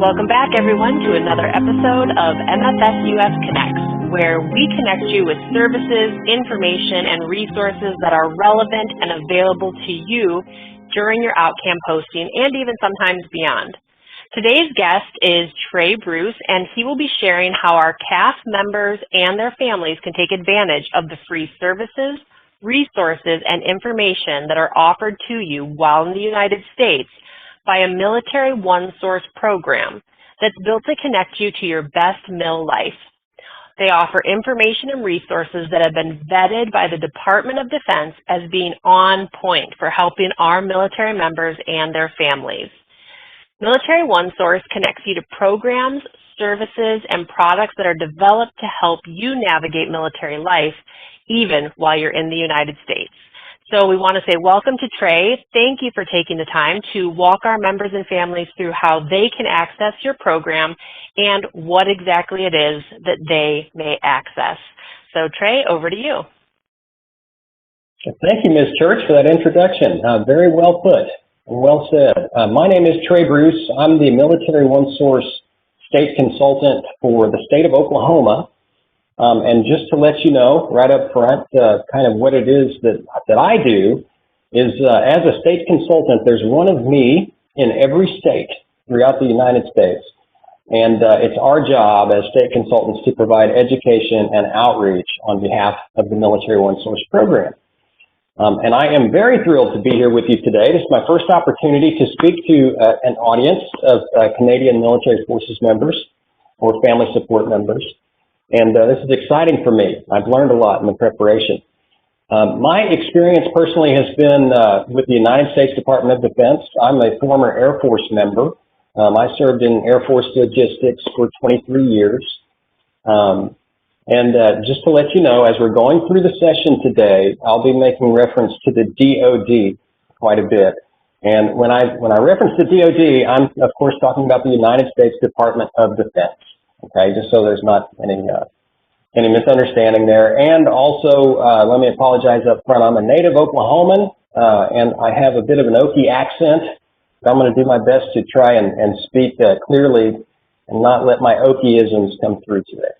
Welcome back, everyone, to another episode of MFS-US Connects, where we connect you with services, information, and resources that are relevant and available to you during your OutCam posting and even sometimes beyond. Today's guest is Trey Bruce, and he will be sharing how our CAF members and their families can take advantage of the free services, resources, and information that are offered to you while in the United States by a military OneSource program that's built to connect you to your best MIL life. They offer information and resources that have been vetted by the Department of Defense as being on point for helping our military members and their families. Military OneSource connects you to programs, services, and products that are developed to help you navigate military life, even while you're in the United States. So we want to say welcome to Trey. Thank you for taking the time to walk our members and families through how they can access your program and what exactly it is that they may access. So Trey, over to you. Thank you, Ms. Church, for that introduction. Very well put and well said. My name is Trey Bruce. I'm the Military OneSource State Consultant for the state of Oklahoma. And just to let you know right up front, kind of what it is that I do is as a state consultant, there's one of me in every state throughout the United States. And it's our job as state consultants to provide education and outreach on behalf of the Military OneSource program. And I am very thrilled to be here with you today. This is my first opportunity to speak to an audience of Canadian Military Forces members or family support members. And this is exciting for me. I've learned a lot in the preparation. My experience personally has been with the United States Department of Defense. I'm a former Air Force member. I served in Air Force logistics for 23 years. Just to let you know, as we're going through the session today, I'll be making reference to the DoD quite a bit. And when I reference the DoD, I'm of course talking about the United States Department of Defense. Okay, just so there's not any misunderstanding there. And also, let me apologize up front. I'm a native Oklahoman, and I have a bit of an Okie accent. I'm going to do my best to try and speak clearly and not let my Okieisms come through today.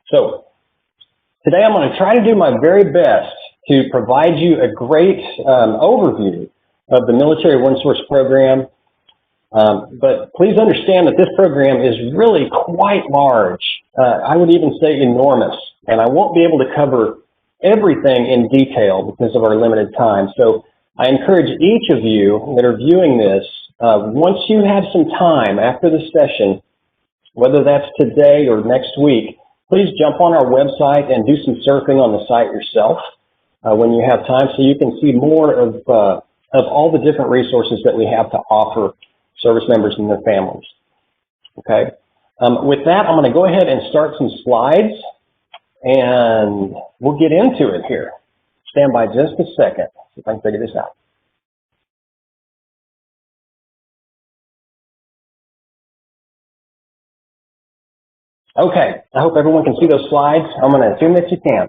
So today I'm going to try to do my very best to provide you a great overview of the Military OneSource program. But please understand that this program is really quite large. I would even say enormous. And I won't be able to cover everything in detail because of our limited time. So I encourage each of you that are viewing this, once you have some time after the session, whether that's today or next week, please jump on our website and do some surfing on the site yourself when you have time so you can see more of all the different resources that we have to offer service members and their families. Okay. With that, I'm going to go ahead and start some slides, and we'll get into it here. Stand by just a second. See if I can figure this out. Okay. I hope everyone can see those slides. I'm going to assume that you can.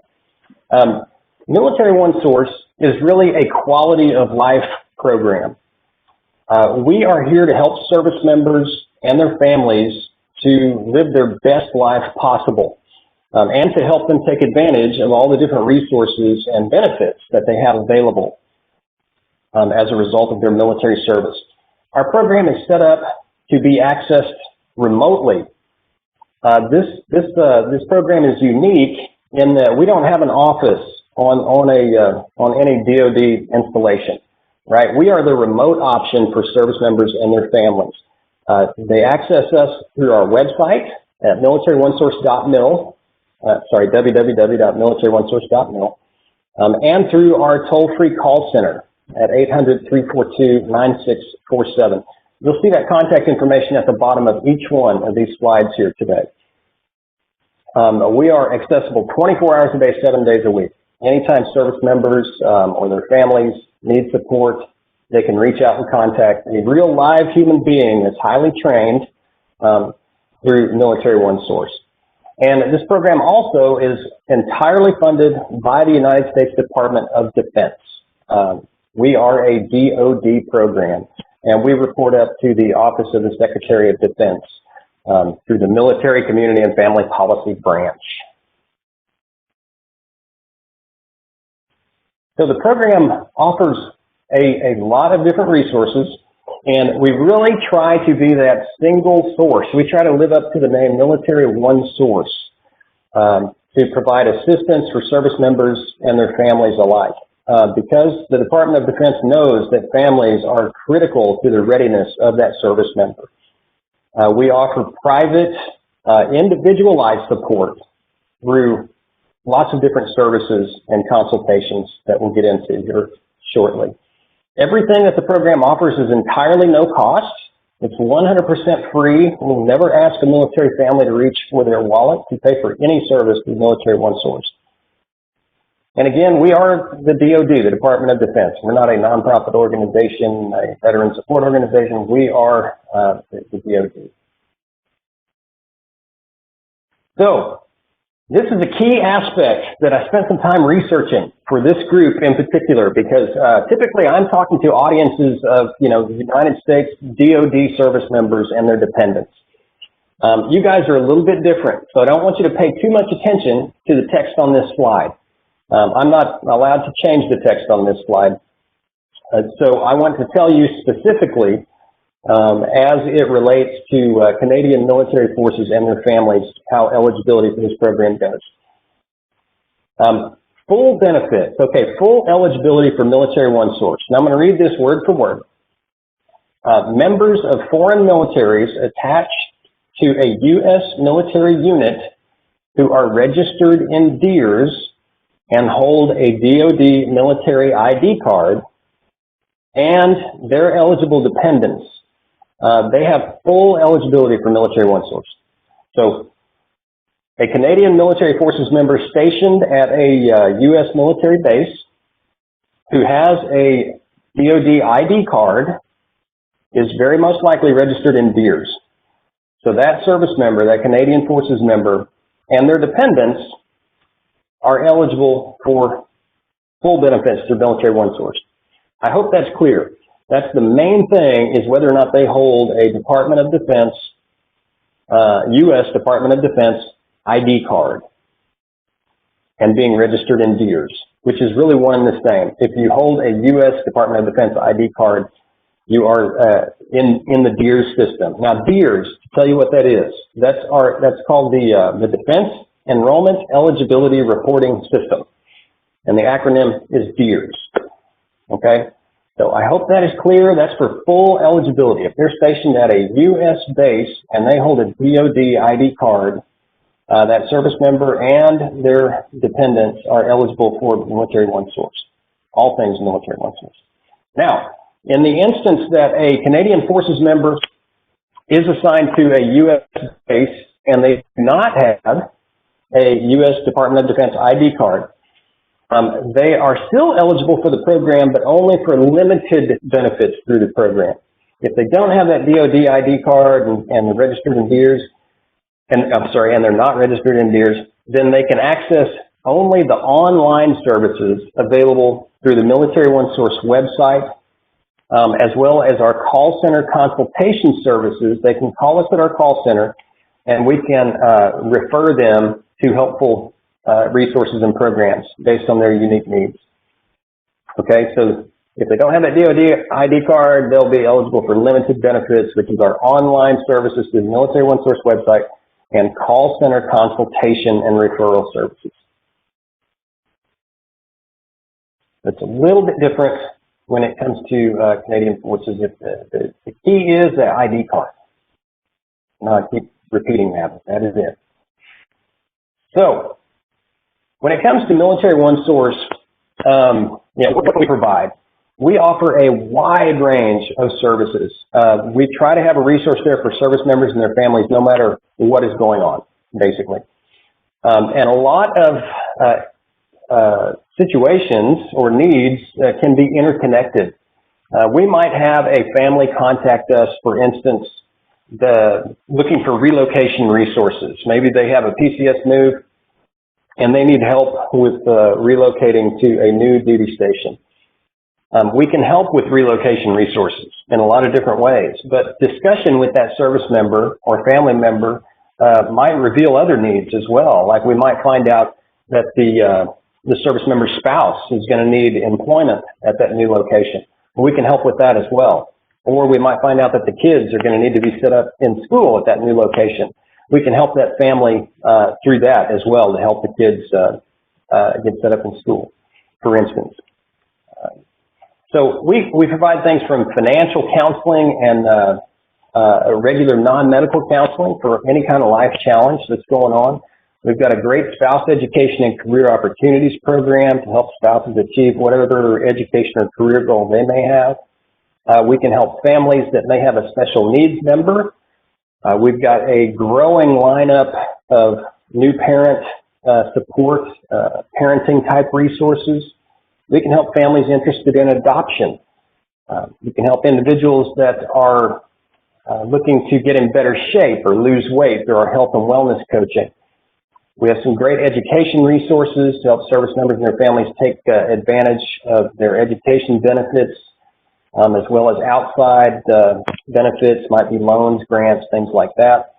Military OneSource is really a quality of life program. We are here to help service members and their families to live their best life possible and to help them take advantage of all the different resources and benefits that they have available as a result of their military service. Our program is set up to be accessed remotely. This program is unique in that we don't have an office on any DoD installation. Right, we are the remote option for service members and their families. They access us through our website at militaryOneSource.mil, www.militaryOneSource.mil, and through our toll-free call center at 800-342-9647. You'll see that contact information at the bottom of each one of these slides here today. We are accessible 24 hours a day, 7 days a week. Anytime service members or their families need support, they can reach out and contact a real live human being that's highly trained through Military OneSource. And this program also is entirely funded by the United States Department of Defense. We are a DoD program, and we report up to the Office of the Secretary of Defense. through the Military, Community, and Family Policy Branch. So the program offers a lot of different resources, and we really try to be that single source. We try to live up to the name Military OneSource to provide assistance for service members and their families alike. Because the Department of Defense knows that families are critical to the readiness of that service member. We offer private, individualized support through lots of different services and consultations that we'll get into here shortly. Everything that the program offers is entirely no cost. It's 100% free. We'll never ask a military family to reach for their wallet to pay for any service through Military OneSource. And again, we are the DoD, the Department of Defense. We're not a nonprofit organization, a veteran support organization. We are the DoD. So, this is a key aspect that I spent some time researching for this group in particular, because typically I'm talking to audiences of, the United States DoD service members and their dependents. You guys are a little bit different, so I don't want you to pay too much attention to the text on this slide. I'm not allowed to change the text on this slide. So I want to tell you specifically, as it relates to Canadian military forces and their families, how eligibility for this program goes. Full benefits. Okay, full eligibility for Military OneSource. Now I'm going to read this word for word. Members of foreign militaries attached to a U.S. military unit who are registered in DEERS and hold a DoD military ID card, and their eligible dependents. They have full eligibility for Military OneSource. So, a Canadian military forces member stationed at a U.S. military base who has a DoD ID card is very most likely registered in DEERS. So that service member, that Canadian forces member, and their dependents are eligible for full benefits through Military OneSource. I hope that's clear. That's the main thing, is whether or not they hold a Department of Defense, U.S. Department of Defense ID card and being registered in DEERS, which is really one and the same. If you hold a U.S. Department of Defense ID card, you are in the DEERS system. Now, DEERS, to tell you what that is, that's called the Defense Enrollment Eligibility Reporting System, and the acronym is DEERS. Okay. So I hope that is clear. That's for full eligibility. If they're stationed at a U.S. base and they hold a DoD ID card, that service member and their dependents are eligible for Military OneSource. All things Military OneSource. Now, in the instance that a Canadian Forces member is assigned to a U.S. base and they do not have a U.S. Department of Defense ID card, they are still eligible for the program, but only for limited benefits through the program. If they don't have that DoD ID card and they're registered in DEERS, and they're not registered in DEERS, then they can access only the online services available through the Military OneSource website, as well as our call center consultation services. They can call us at our call center, and we can refer them to helpful resources and programs based on their unique needs. Okay, so if they don't have that DoD ID card, they'll be eligible for limited benefits, which is our online services through the Military OneSource website and call center consultation and referral services. It's a little bit different when it comes to Canadian Forces. The key is the ID card. Now I keep repeating that, but that is it. So, when it comes to Military OneSource, what do we provide? We offer a wide range of services. We try to have a resource there for service members and their families, no matter what is going on, basically. And a lot of situations or needs can be interconnected. We might have a family contact us, for instance, looking for relocation resources. Maybe they have a PCS move and they need help with relocating to a new duty station. We can help with relocation resources in a lot of different ways, but discussion with that service member or family member might reveal other needs as well. Like we might find out that the service member's spouse is going to need employment at that new location. We can help with that as well. Or we might find out that the kids are going to need to be set up in school at that new location. We can help that family through that as well to help the kids get set up in school, for instance. So we provide things from financial counseling and regular non-medical counseling for any kind of life challenge that's going on. We've got a great spouse education and career opportunities program to help spouses achieve whatever education or career goal they may have. We can help families that may have a special needs member. We've got a growing lineup of new parent support, parenting type resources. We can help families interested in adoption. We can help individuals that are looking to get in better shape or lose weight through our health and wellness coaching. We have some great education resources to help service members and their families take advantage of their education benefits, as well as outside benefits, might be loans, grants, things like that.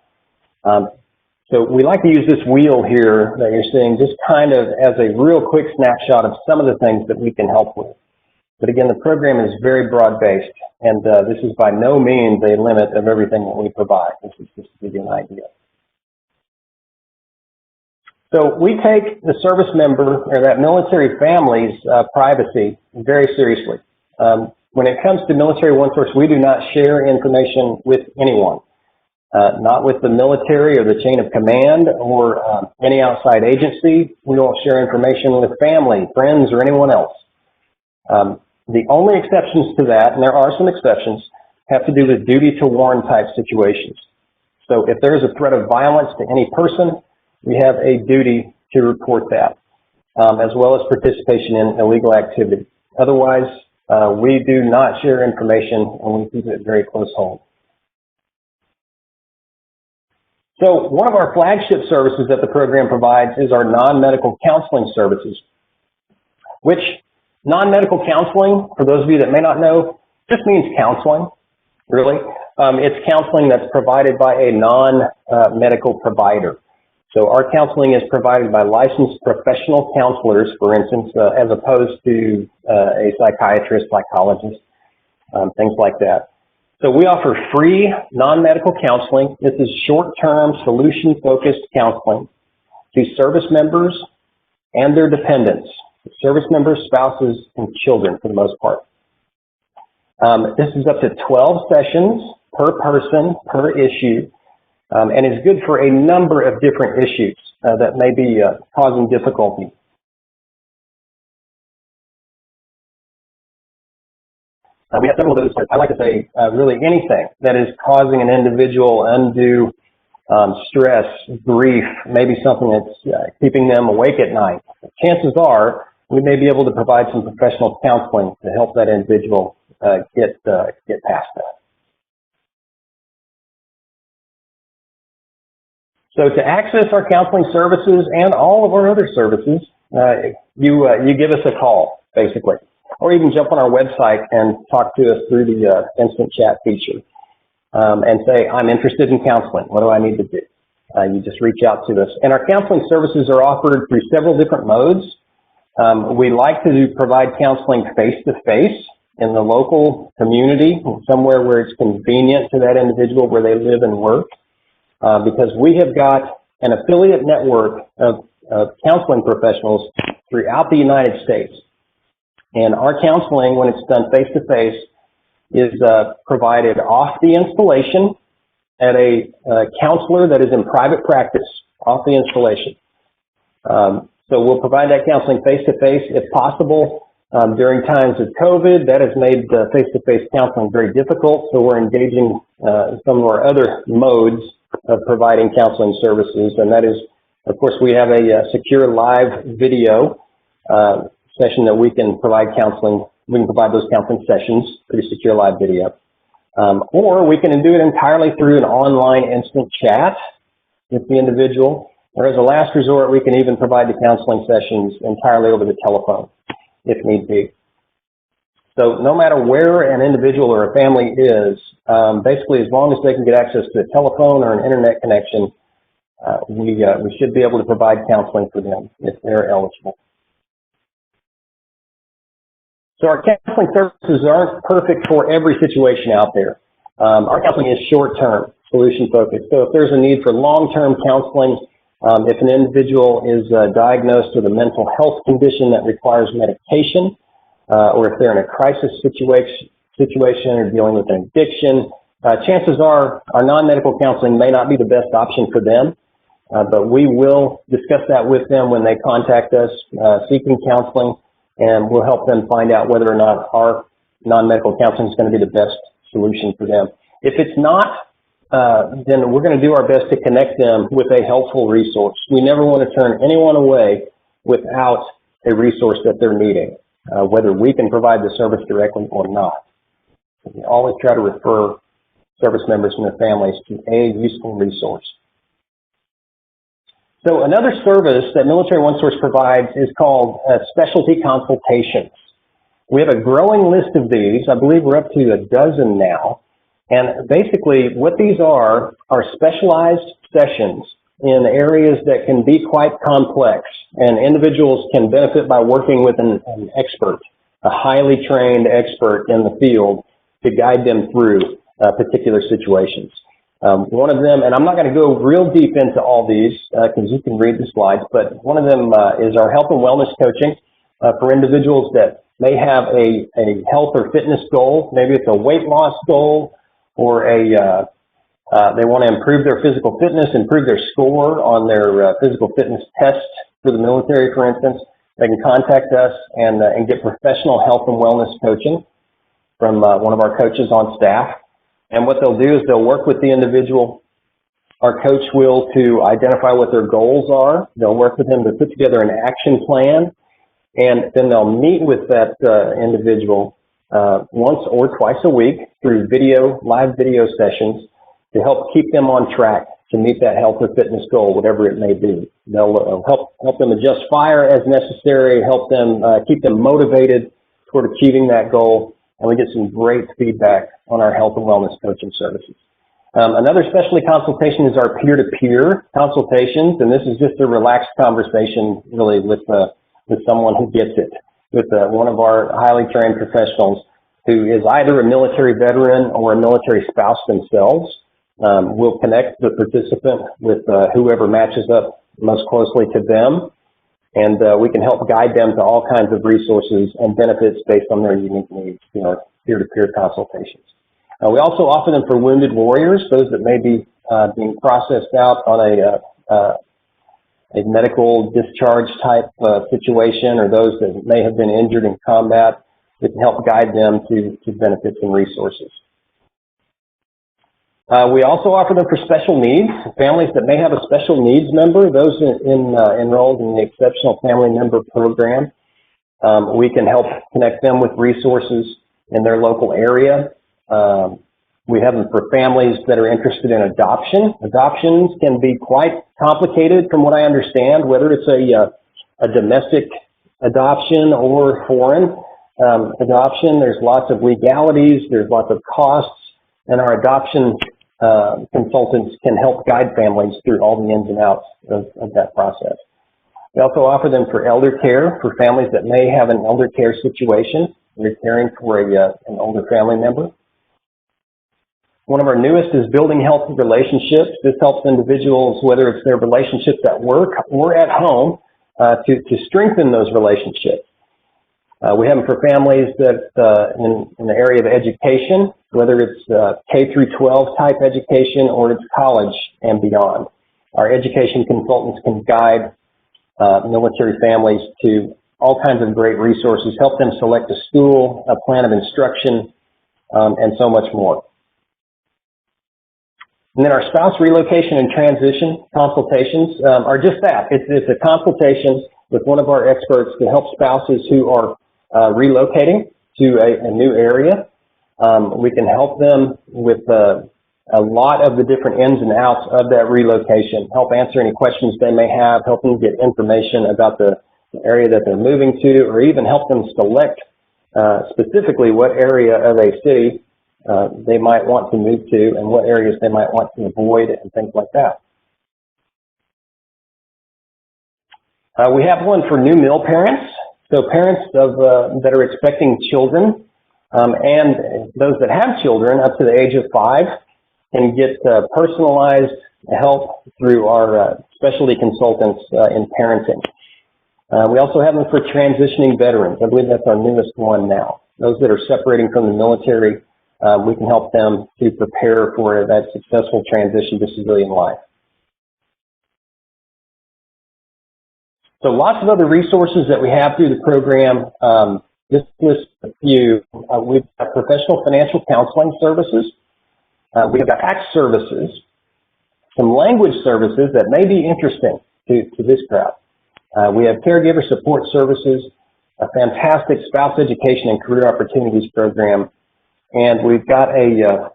So we like to use this wheel here that you're seeing just kind of as a real quick snapshot of some of the things that we can help with. But again, the program is very broad-based, and this is by no means a limit of everything that we provide. This is just to give you an idea. So we take the service member or that military family's privacy very seriously. When it comes to military OneSource, we do not share information with anyone, not with the military or the chain of command or any outside agency. We don't share information with family, friends, or anyone else. The only exceptions to that, and there are some exceptions, have to do with duty to warn type situations. So if there is a threat of violence to any person, we have a duty to report that, as well as participation in illegal activity. Otherwise, we do not share information, and we keep it very close hold. So one of our flagship services that the program provides is our non-medical counseling services, which non-medical counseling, for those of you that may not know, just means counseling, really. It's counseling that's provided by a non-medical provider. So our counseling is provided by licensed professional counselors, for instance, as opposed to a psychiatrist, psychologist, things like that. So we offer free non-medical counseling. This is short-term, solution-focused counseling to service members and their dependents, service members, spouses, and children for the most part. This is up to 12 sessions per person, per issue. And is good for a number of different issues that may be causing difficulty. We have several of those. I like to say really anything that is causing an individual undue stress, grief, maybe something that's keeping them awake at night. Chances are we may be able to provide some professional counseling to help that individual get past that. So to access our counseling services and all of our other services, you give us a call, basically. Or you can jump on our website and talk to us through the instant chat feature and say, I'm interested in counseling. What do I need to do? You just reach out to us. And our counseling services are offered through several different modes. We like to provide counseling face-to-face in the local community, somewhere where it's convenient to that individual where they live and work. Because we have got an affiliate network of counseling professionals throughout the United States. And our counseling, when it's done face-to-face, is provided off the installation at a counselor that is in private practice, off the installation. So we'll provide that counseling face-to-face if possible. During times of COVID, that has made face-to-face counseling very difficult, so we're engaging some of our other modes of providing counseling services, and that is, of course, we have a secure live video session that we can provide counseling. We can provide those counseling sessions through secure live video. Or we can do it entirely through an online instant chat with the individual, or as a last resort, we can even provide the counseling sessions entirely over the telephone, if need be. So no matter where an individual or a family is, basically as long as they can get access to a telephone or an internet connection, we should be able to provide counseling for them if they're eligible. So our counseling services aren't perfect for every situation out there. Our counseling is short-term, solution-focused. So if there's a need for long-term counseling, if an individual is diagnosed with a mental health condition that requires medication, or if they're in a crisis situation or dealing with an addiction, chances are our non-medical counseling may not be the best option for them, but we will discuss that with them when they contact us seeking counseling, and we'll help them find out whether or not our non-medical counseling is going to be the best solution for them. If it's not, then we're going to do our best to connect them with a helpful resource. We never want to turn anyone away without a resource that they're needing, whether we can provide the service directly or not. So we always try to refer service members and their families to a useful resource. So another service that Military OneSource provides is called specialty consultations. We have a growing list of these. I believe we're up to a dozen now. And basically what these are specialized sessions in areas that can be quite complex, and individuals can benefit by working with an expert, a highly trained expert in the field to guide them through particular situations. One of them, and I'm not going to go real deep into all these because you can read the slides, but one of them is our health and wellness coaching for individuals that may have a health or fitness goal. Maybe it's a weight loss goal, or they want to improve their physical fitness, improve their score on their physical fitness test for the military, for instance. They can contact us and get professional health and wellness coaching from one of our coaches on staff. And what they'll do is they'll work with the individual. Our coach will to identify what their goals are. They'll work with them to put together an action plan, and then they'll meet with that individual once or twice a week through live video sessions to help keep them on track to meet that health or fitness goal, whatever it may be. They'll help them adjust fire as necessary, help them keep them motivated toward achieving that goal, and we get some great feedback on our health and wellness coaching services. Another specialty consultation is our peer-to-peer consultations, and this is just a relaxed conversation really with someone who gets it, with one of our highly trained professionals who is either a military veteran or a military spouse themselves. We'll connect the participant with whoever matches up most closely to them, and we can help guide them to all kinds of resources and benefits based on their unique needs in our peer-to-peer consultations. We also offer them for wounded warriors, those that may be being processed out on a medical discharge type situation, or those that may have been injured in combat. We can help guide them to benefits and resources. We also offer them for special needs, families that may have a special needs member, those enrolled in the Exceptional Family Member Program. We can help connect them with resources in their local area. We have them for families that are interested in adoption. Adoptions can be quite complicated from what I understand, whether it's a domestic adoption or foreign adoption. There's lots of legalities, there's lots of costs, and our adoption consultants can help guide families through all the ins and outs of that process. We also offer them for elder care for families that may have an elder care situation. We're caring for an older family member. One of our newest is building healthy relationships. This helps individuals, whether it's their relationships at work or at home, to strengthen those relationships. We have them for families that in the area of education, whether it's K through 12 type education or it's college and beyond. Our education consultants can guide military families to all kinds of great resources, help them select a school, a plan of instruction, and so much more. And then our spouse relocation and transition consultations are just that. It's a consultation with one of our experts to help spouses who are relocating to a new area. We can help them with a lot of the different ins and outs of that relocation, help answer any questions they may have, help them get information about the area that they're moving to, or even help them select specifically what area of a city they might want to move to and what areas they might want to avoid and things like that. We have one for new mill parents, so parents that are expecting children and those that have children up to the age of 5 can get personalized help through our specialty consultants in parenting. We also have them for transitioning veterans. I believe that's our newest one now. Those that are separating from the military, we can help them to prepare for that successful transition to civilian life. So lots of other resources that we have through the program. Just list a few. We've got professional financial counseling services. We've got tax services, some language services that may be interesting to this crowd. We have caregiver support services, a fantastic spouse education and career opportunities program, and we've got a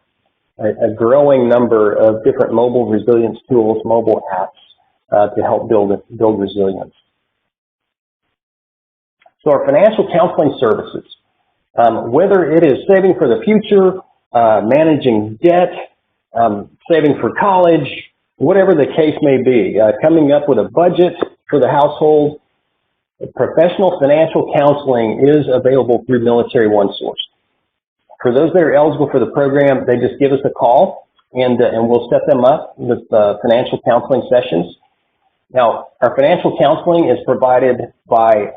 growing number of different mobile resilience tools, mobile apps to help build resilience. So our financial counseling services, whether it is saving for the future, managing debt, saving for college, whatever the case may be, coming up with a budget for the household, professional financial counseling is available through Military OneSource. For those that are eligible for the program, they just give us a call and we'll set them up with financial counseling sessions. Now, our financial counseling is provided by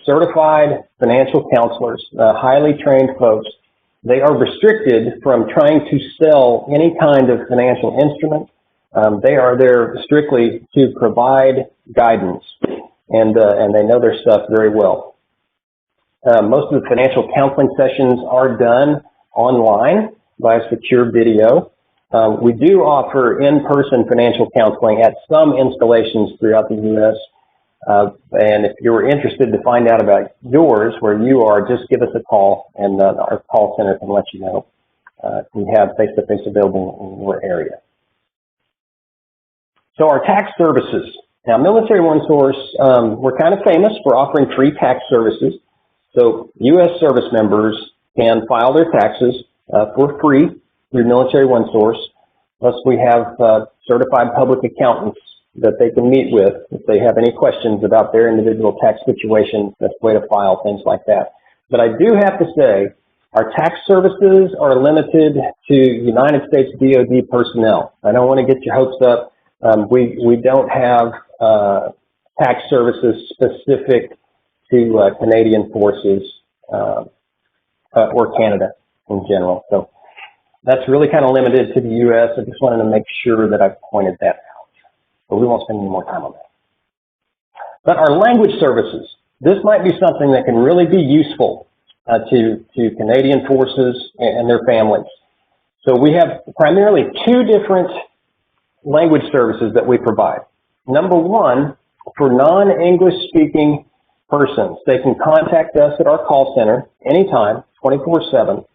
certified financial counselors, highly trained folks. They are restricted from trying to sell any kind of financial instrument. They are there strictly to provide guidance, and they know their stuff very well. Most of the financial counseling sessions are done online by a secure video. We do offer in-person financial counseling at some installations throughout the U.S. And if you're interested to find out about yours, where you are, just give us a call, and our call center can let you know. We have face-to-face available in your area. So our tax services. Now, Military OneSource, we're kind of famous for offering free tax services. So U.S. service members can file their taxes for free through Military OneSource. Plus, we have certified public accountants that they can meet with if they have any questions about their individual tax situation, best way to file, things like that. But I do have to say, our tax services are limited to United States DoD personnel. I don't want to get your hopes up. We don't have tax services specific to Canadian forces or Canada in general. So that's really kind of limited to the U.S. I just wanted to make sure that I pointed that out. But we won't spend any more time on that. But our language services, this might be something that can really be useful to Canadian forces and their families. So we have primarily 2 different language services that we provide. Number one, for non-English speaking persons, they can contact us at our call center anytime, 24/7,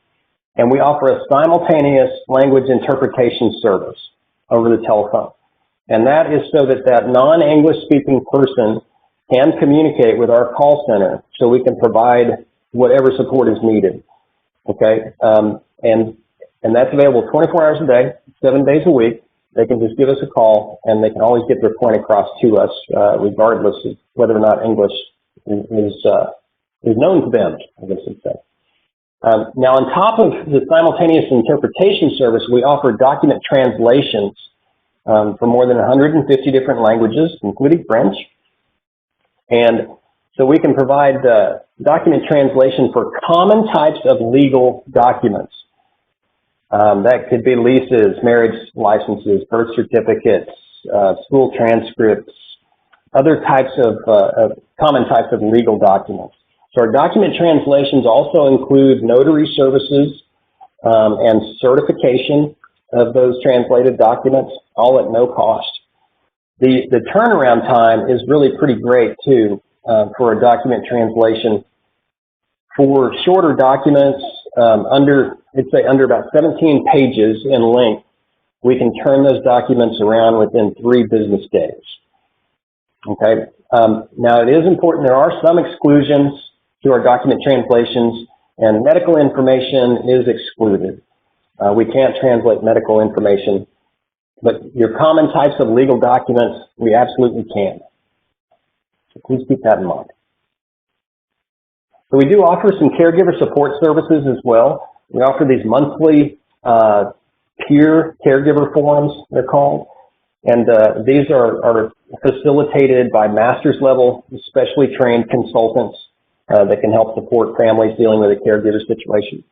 and we offer a simultaneous language interpretation service over the telephone. And that is so that that non-English speaking person can communicate with our call center so we can provide whatever support is needed. Okay, and that's available 24 hours a day, 7 days a week. They can just give us a call, and they can always get their point across to us, regardless of whether or not English is known to them, I guess you'd say. Now, on top of the simultaneous interpretation service, we offer document translations for more than 150 different languages, including French. And so we can provide document translation for common types of legal documents. That could be leases, marriage licenses, birth certificates, school transcripts, other types of common types of legal documents. So our document translations also include notary services and certification of those translated documents, all at no cost. The turnaround time is really pretty great too for a document translation. For shorter documents, under about 17 pages in length, we can turn those documents around within 3 business days. Okay. Now it is important, there are some exclusions to our document translations. and medical information is excluded. We can't translate medical information, but your common types of legal documents, we absolutely can. So please keep that in mind. So we do offer some caregiver support services as well. We offer these monthly peer caregiver forums, they're called. And these are facilitated by master's level, specially trained consultants that can help support families dealing with a caregiver situation.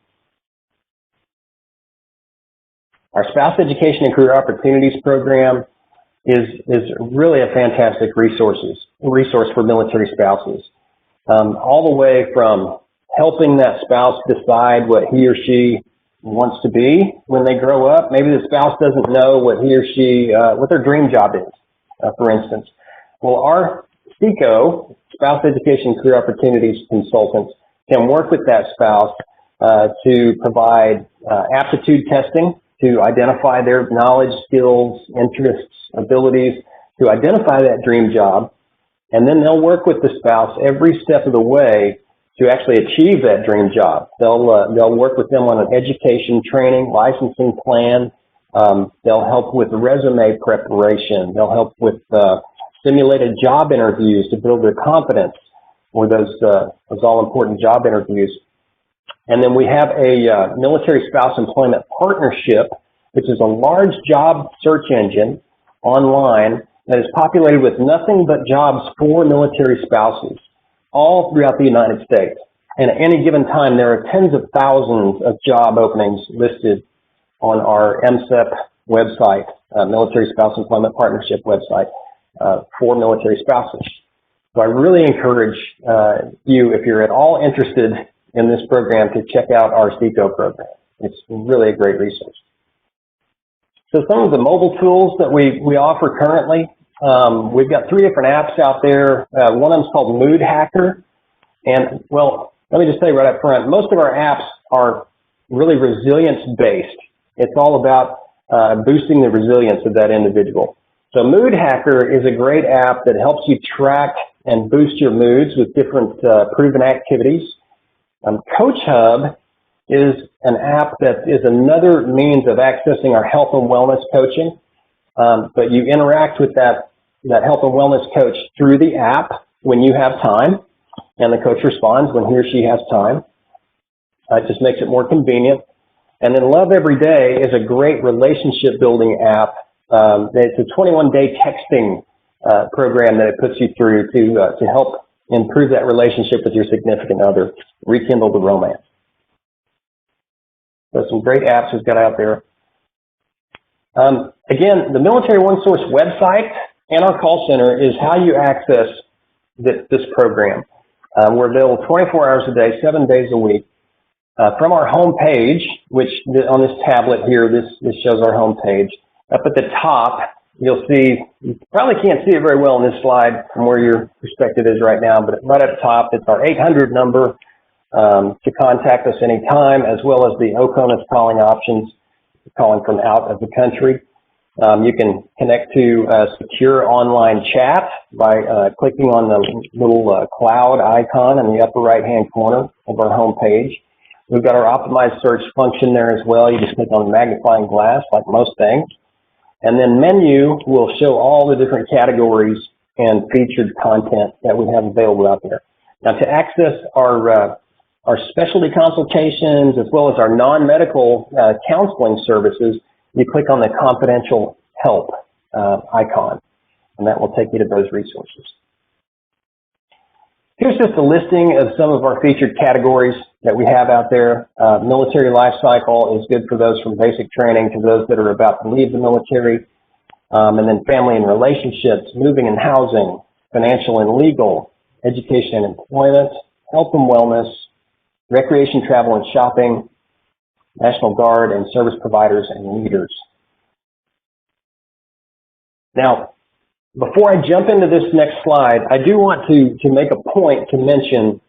Our Spouse Education and Career Opportunities program is really a fantastic resource for military spouses. All the way from helping that spouse decide what he or she wants to be when they grow up. Maybe the spouse doesn't know what he or she, what their dream job is, for instance. Well, our SECO, Spouse Education and Career Opportunities consultants, can work with that spouse to provide aptitude testing to identify their knowledge, skills, interests, abilities, to identify that dream job. And then they'll work with the spouse every step of the way to actually achieve that dream job. They'll work with them on an education, training, licensing plan. They'll help with resume preparation. They'll help with simulated job interviews to build their confidence for those all-important job interviews. And then we have a military spouse employment partnership, which is a large job search engine online that is populated with nothing but jobs for military spouses all throughout the United States. And at any given time, there are tens of thousands of job openings listed on our MSEP website, Military Spouse Employment Partnership website, for military spouses. So I really encourage you, if you're at all interested in this program, to check out our SECO program. It's really a great resource. So some of the mobile tools that we offer currently, we've got 3 different apps out there. One of them is called Mood Hacker. And, well, let me just say right up front, most of our apps are really resilience-based. It's all about boosting the resilience of that individual. So Mood Hacker is a great app that helps you track and boost your moods with different proven activities. Coach Hub is an app that is another means of accessing our health and wellness coaching. But you interact with that health and wellness coach through the app when you have time, and the coach responds when he or she has time. It just makes it more convenient. And then Love Every Day is a great relationship building app. It's a 21-day texting program that it puts you through to help improve that relationship with your significant other, rekindle the romance. So some great apps we've got out there. Again, the Military OneSource website and our call center is how you access this program. We're available 24 hours a day, 7 days a week. From our home page, which on this tablet here, this shows our home page. Up at the top, you'll see, you probably can't see it very well on this slide from where your perspective is right now, but right up top, it's our 800 number to contact us anytime, as well as the OCONUS calling options, calling from out of the country. You can connect to a secure online chat by clicking on the little cloud icon in the upper right-hand corner of our home page. We've got our optimized search function there as well. You just click on the magnifying glass like most things. And then menu will show all the different categories and featured content that we have available out there. Now, to access our specialty consultations as well as our non-medical counseling services, you click on the confidential help icon, and that will take you to those resources. Here's just a listing of some of our featured categories that we have out there. Military life cycle is good for those from basic training to those that are about to leave the military. And then family and relationships, moving and housing, financial and legal, education and employment, health and wellness, recreation, travel and shopping, National Guard and service providers and leaders. Now, before I jump into this next slide, I do want to make a point to mention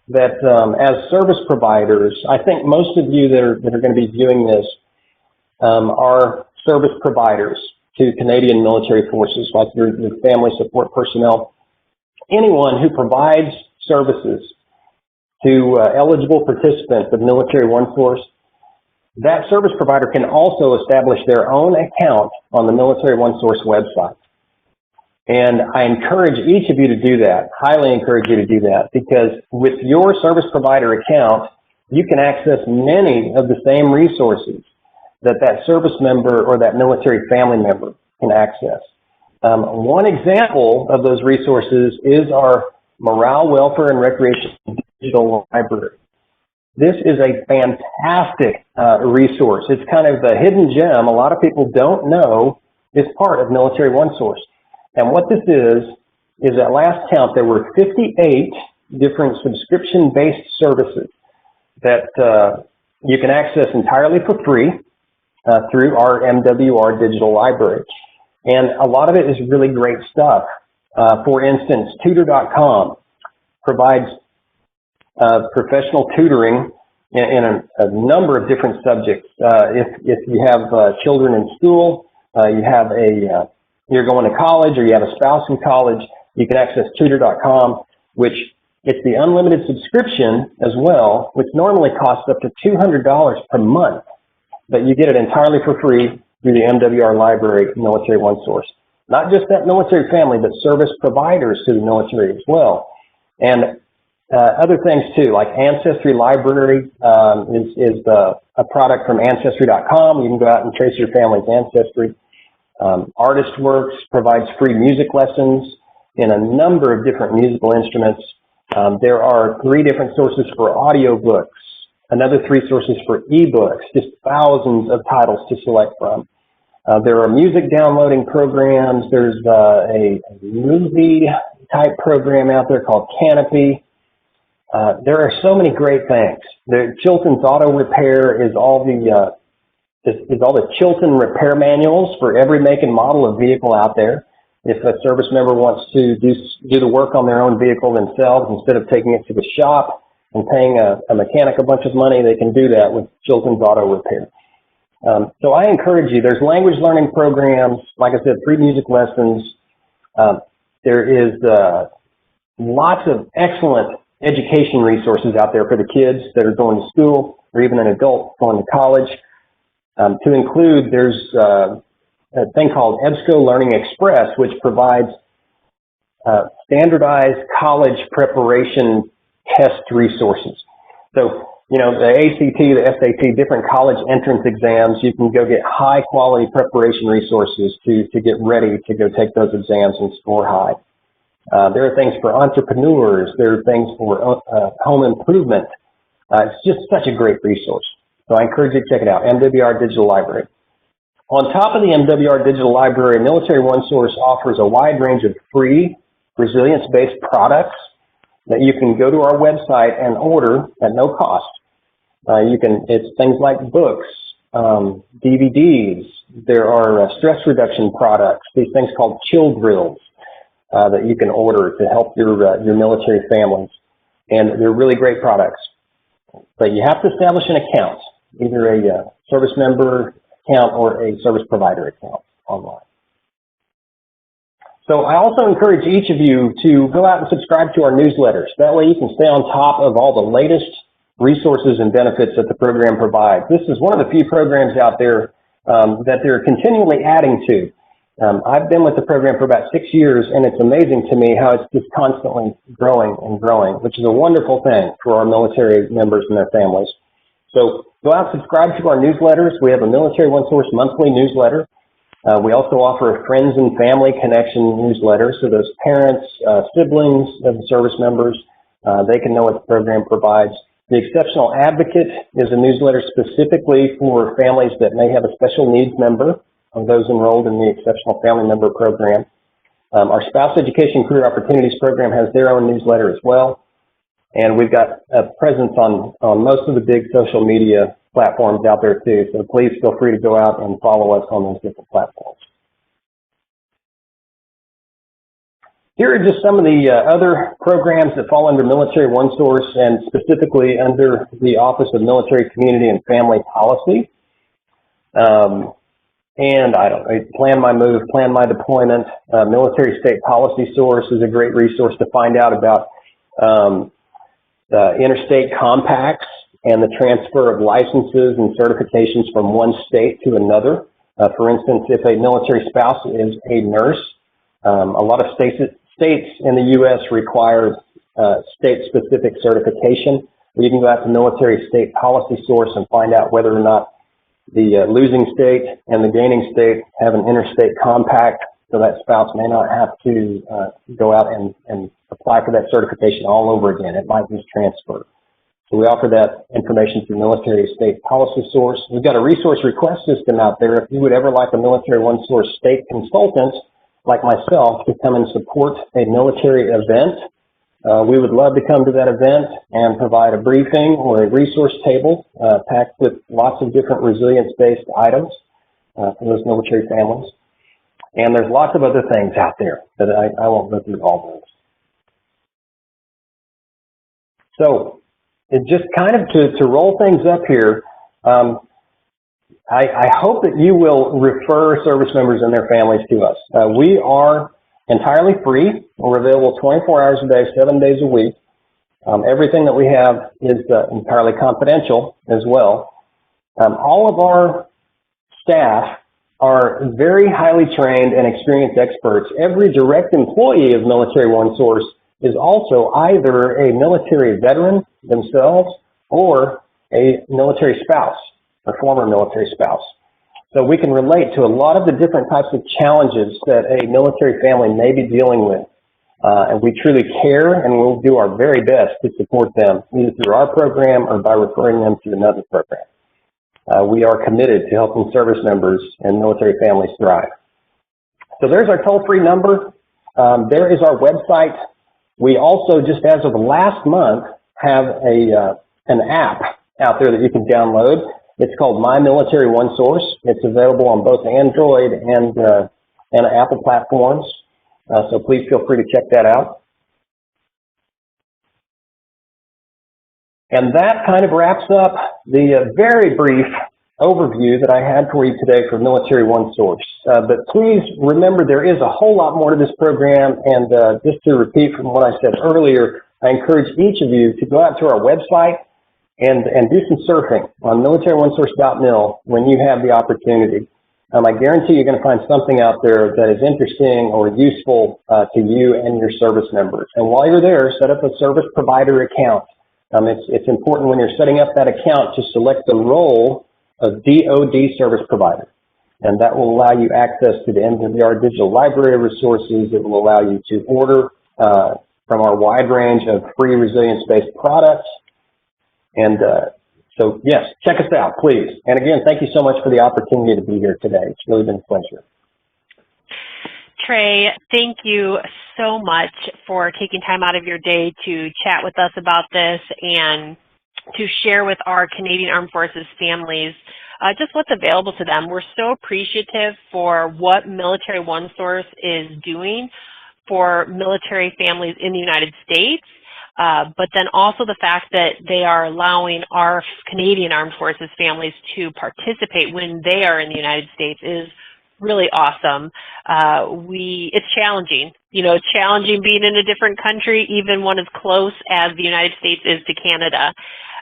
that as service providers, I think most of you that are going to be viewing this are service providers to Canadian military forces, like your family support personnel. Anyone who provides services to eligible participants of Military OneSource, that service provider can also establish their own account on the Military OneSource website. And I encourage each of you to do that, highly encourage you to do that, because with your service provider account, you can access many of the same resources that that service member or that military family member can access. One example of those resources is our Morale, Welfare, and Recreation Digital Library. This is a fantastic resource. It's kind of the hidden gem a lot of people don't know is part of Military OneSource. And what this is at last count, there were 58 different subscription-based services that you can access entirely for free through our MWR Digital Library. And a lot of it is really great stuff. For instance, Tutor.com provides professional tutoring in a number of different subjects. If you have children in school, you're going to college, or you have a spouse in college, you can access Tutor.com, which it's the unlimited subscription as well, which normally costs up to $200 per month, but you get it entirely for free through the MWR Library, Military OneSource. Not just that military family, but service providers to the military as well. And other things too, like Ancestry Library is a product from Ancestry.com. You can go out and trace your family's ancestry. ArtistWorks provides free music lessons in a number of different musical instruments. There are 3 different sources for audiobooks, another 3 sources for ebooks, just thousands of titles to select from. There are music downloading programs. There's a movie type program out there called Canopy. There are so many great things. The Chilton's Auto Repair is all the Chilton repair manuals for every make and model of vehicle out there. If a service member wants to do the work on their own vehicle themselves, instead of taking it to the shop and paying a mechanic a bunch of money, they can do that with Chilton's Auto Repair. So I encourage you, there's language learning programs, like I said, free music lessons. There is lots of excellent education resources out there for the kids that are going to school, or even an adult going to college. To include, there's a thing called EBSCO Learning Express, which provides standardized college preparation test resources. So, you know, the ACT, the SAT, different college entrance exams, you can go get high quality preparation resources to get ready to go take those exams and score high. There are things for entrepreneurs. There are things for home improvement. It's just such a great resource. So I encourage you to check it out, MWR Digital Library. On top of the MWR Digital Library, Military OneSource offers a wide range of free resilience-based products that you can go to our website and order at no cost. It's things like books, DVDs. There are stress reduction products, these things called chill drills that you can order to help your military families. And they're really great products. But you have to establish an account, either a service member account or a service provider account online. So I also encourage each of you to go out and subscribe to our newsletters. That way you can stay on top of all the latest resources and benefits that the program provides. This is one of the few programs out there that they're continually adding to. I've been with the program for about 6 years, and it's amazing to me how it's just constantly growing and growing, which is a wonderful thing for our military members and their families. So go out and subscribe to our newsletters. We have a Military OneSource monthly newsletter. We also offer a Friends and Family Connection newsletter, so those parents, siblings of the service members, they can know what the program provides. The Exceptional Advocate is a newsletter specifically for families that may have a special needs member, of those enrolled in the Exceptional Family Member Program. Our Spouse Education Career Opportunities Program has their own newsletter as well. And we've got a presence on most of the big social media platforms out there too. So please feel free to go out and follow us on those different platforms. Here are just some of the other programs that fall under Military OneSource and specifically under the Office of Military Community and Family Policy. And Plan My Move, Plan My Deployment. Military State Policy Source is a great resource to find out about interstate compacts and the transfer of licenses and certifications from one state to another. For instance, if a military spouse is a nurse, a lot of states in the U.S. require state-specific certification. You can go out to Military State Policy Source and find out whether or not the losing state and the gaining state have an interstate compact, so that spouse may not have to go out and apply for that certification all over again. It might just transfer. So we offer that information through Military State Policy Source. We've got a resource request system out there. If you would ever like a Military OneSource state consultant like myself to come and support a military event, we would love to come to that event and provide a briefing or a resource table packed with lots of different resilience-based items for those military families. And there's lots of other things out there that I won't go through all those. So, just kind of to roll things up here, I hope that you will refer service members and their families to us. We are entirely free. We're available 24 hours a day, 7 days a week. Everything that we have is entirely confidential as well. All of our staff are very highly trained and experienced experts. Every direct employee of Military OneSource is also either a military veteran themselves or a military spouse, a former military spouse. So we can relate to a lot of the different types of challenges that a military family may be dealing with. And we truly care, and we'll do our very best to support them, either through our program or by referring them to another program. We are committed to helping service members and military families thrive. So there's our toll-free number. There is our website. We also, just as of last month, have an app out there that you can download. It's called My Military OneSource. It's available on both Android and Apple platforms. So please feel free to check that out. And that kind of wraps up the very brief overview that I had for you today for Military OneSource. But please remember, there is a whole lot more to this program, and just to repeat from what I said earlier, I encourage each of you to go out to our website and do some surfing on militaryonesource.mil when you have the opportunity. I guarantee you're going to find something out there that is interesting or useful to you and your service members. And while you're there, set up a service provider account. It's important when you're setting up that account to select the role of DoD service provider. And that will allow you access to the MWR digital library resources. It will allow you to order from our wide range of free resilience-based products. And so, yes, check us out, please. And again, thank you so much for the opportunity to be here today. It's really been a pleasure. Trey, thank you so much for taking time out of your day to chat with us about this and to share with our Canadian Armed Forces families just what's available to them. We're so appreciative for what Military OneSource is doing for military families in the United States, but then also the fact that they are allowing our Canadian Armed Forces families to participate when they are in the United States is really awesome. It's challenging. You know, it's challenging being in a different country, even one as close as the United States is to Canada.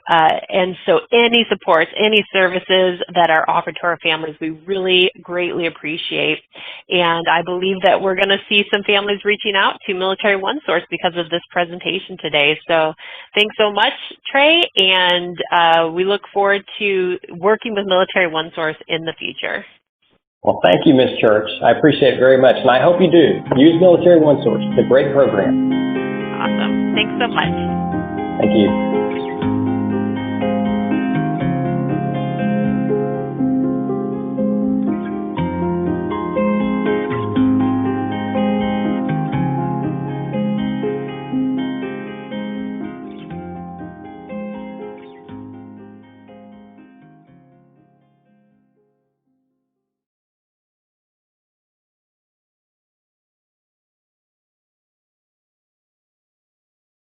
And so any supports, any services that are offered to our families, we really greatly appreciate. And I believe that we're going to see some families reaching out to Military OneSource because of this presentation today. So thanks so much, Trey, and we look forward to working with Military OneSource in the future. Well, thank you, Ms. Church. I appreciate it very much, and I hope you do. Use Military OneSource. It's a great program. Awesome. Thanks so much. Thank you.